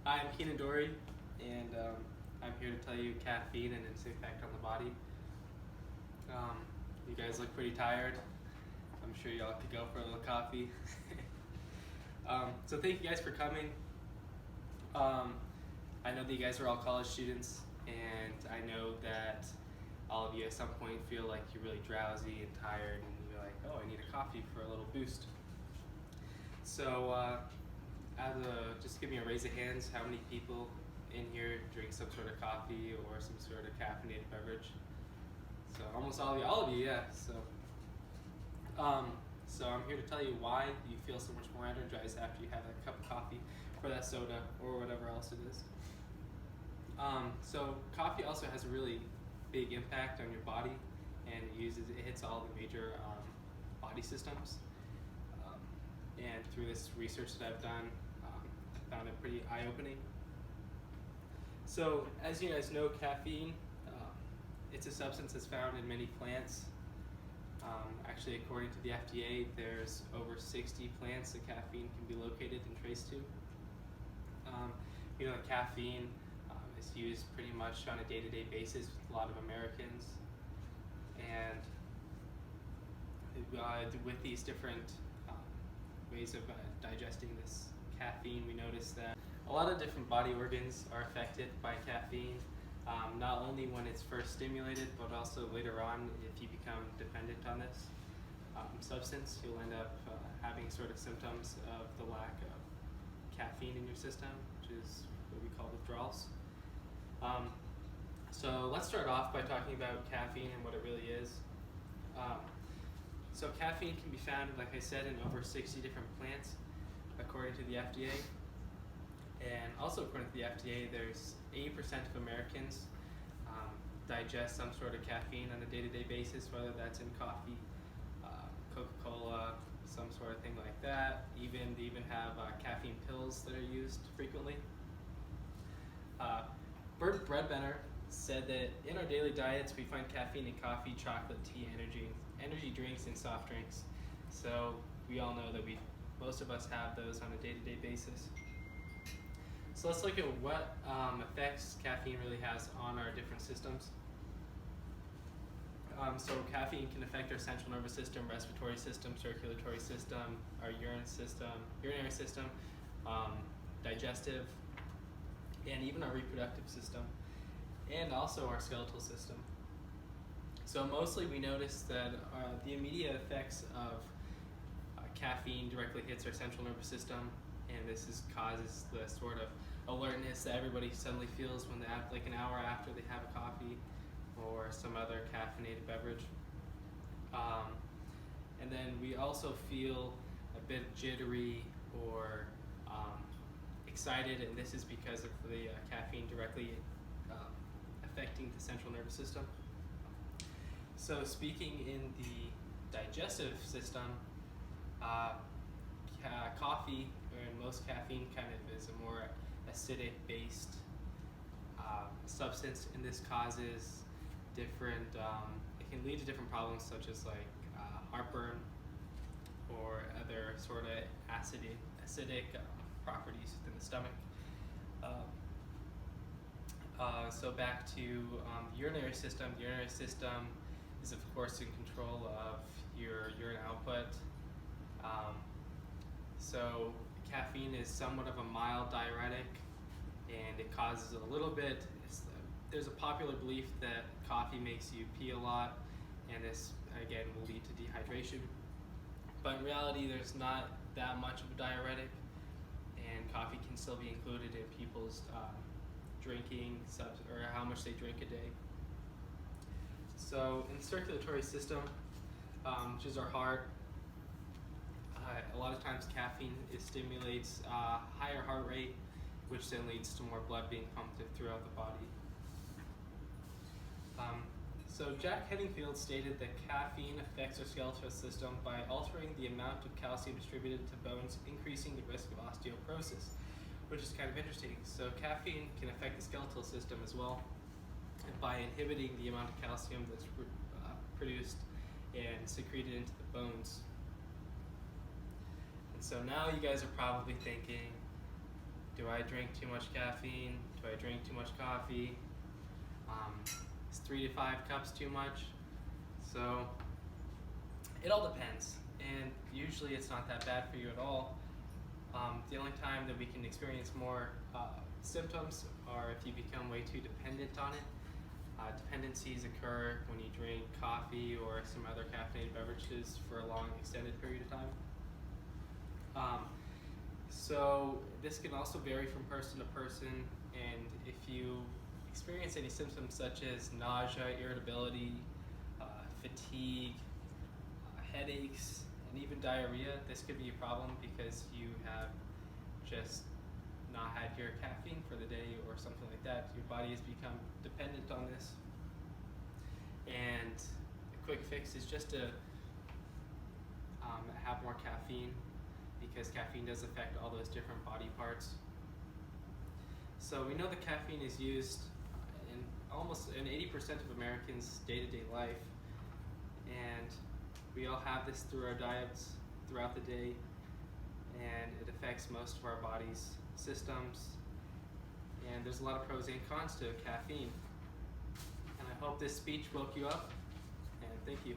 Hi, I'm Keenan and I'm here to tell you caffeine and its effect on the body. You guys look pretty tired. I'm sure y'all could go for a little coffee. So thank you guys for coming. I know that you guys are all college students, and I know that all of you at some point feel like you're really drowsy and tired, and you're like, oh, I need a coffee for a little boost. So just give me a raise of hands, how many people in here drink some sort of coffee or some sort of caffeinated beverage? So almost all of you, yeah. So I'm here to tell you why you feel so much more energized after you have that cup of coffee or that soda or whatever else it is. So coffee also has a really big impact on your body, and it hits all the major body systems. And through this research that I've done, I found it pretty eye-opening. So as you guys know, caffeine, it's a substance that's found in many plants. Actually, according to the FDA, there's over 60 plants that caffeine can be located and traced to. You know that caffeine is used pretty much on a day-to-day basis with a lot of Americans. And with these different ways of digesting this caffeine, we notice that a lot of different body organs are affected by caffeine, not only when it's first stimulated, but also later on if you become dependent on this substance. You'll end up having sort of symptoms of the lack of caffeine in your system, which is what we call withdrawals. So let's start off by talking about caffeine and what it really is. So caffeine can be found, like I said, in over 60 different plants, according to the FDA. And also according to the FDA, there's 80% of Americans digest some sort of caffeine on a day-to-day basis, whether that's in coffee, Coca-Cola, some sort of thing like that. They even have caffeine pills that are used frequently. Bert Bredbener said that in our daily diets we find caffeine in coffee, chocolate, tea, energy drinks, and soft drinks. So we all know that most of us have those on a day-to-day basis. So let's look at what effects caffeine really has on our different systems. So caffeine can affect our central nervous system, respiratory system, circulatory system, our urinary system, digestive, and even our reproductive system, and also our skeletal system. So mostly we notice that the immediate effects of caffeine directly hits our central nervous system, and this causes the sort of alertness that everybody suddenly feels when like an hour after they have a coffee or some other caffeinated beverage. And then we also feel a bit jittery or excited, and this is because of the caffeine directly affecting the central nervous system. So speaking in the digestive system, coffee, and most caffeine kind of is a more acidic based substance, and this causes different, it can lead to different problems such as like heartburn or other sort of acidic properties within the stomach. So back to the urinary system. The urinary system is of course in control of your urine output. So caffeine is somewhat of a mild diuretic, and it causes a little bit. There's a popular belief that coffee makes you pee a lot, and this again will lead to dehydration. But in reality, there's not that much of a diuretic, and coffee can still be included in people's drinking or how much they drink a day. So in the circulatory system, which is our heart, a lot of times caffeine stimulates higher heart rate, which then leads to more blood being pumped throughout the body. So Jack Henningfield stated that caffeine affects our skeletal system by altering the amount of calcium distributed to bones, increasing the risk of osteoporosis, which is kind of interesting. So caffeine can affect the skeletal system as well by inhibiting the amount of calcium that's produced and secreted into the bones. And so now you guys are probably thinking, Do I drink too much caffeine? Do I drink too much coffee? Is 3 to 5 cups too much? So it all depends, and usually it's not that bad for you at all. The only time that we can experience more symptoms are if you become way too dependent on it. Dependencies occur when you drink coffee or some other caffeinated beverages for a long extended period of time. So this can also vary from person to person, and if you experience any symptoms such as nausea, irritability, fatigue, headaches, and even diarrhea, this could be a problem because you have just not had your caffeine for the day or something like that. Your body has become dependent on this. And a quick fix is just to have more caffeine, because caffeine does affect all those different body parts. So we know that caffeine is used in almost in 80% of Americans' day-to-day life, and we all have this through our diets throughout the day, and it affects most of our body's systems, and there's a lot of pros and cons to caffeine. And I hope this speech woke you up, and thank you.